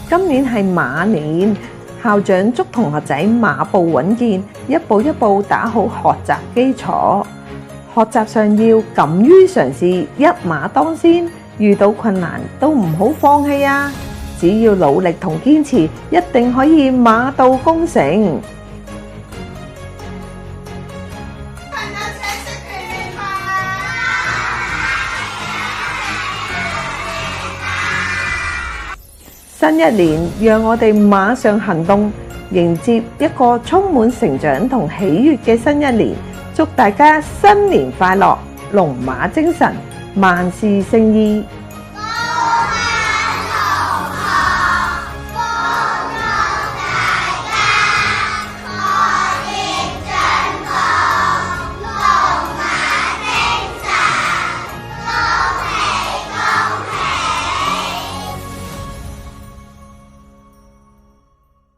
今年係馬年，校長祝同學仔馬步穩健，一步一步打好學習基礎。學習上要敢於嘗試，一馬當先，遇到困難都唔好放棄啊！只要努力同堅持，一定可以馬到功成。新一年，讓我哋馬上行動，迎接一個充滿成長同喜悅嘅新一年。祝大家新年快樂，龍馬精神，萬事勝意。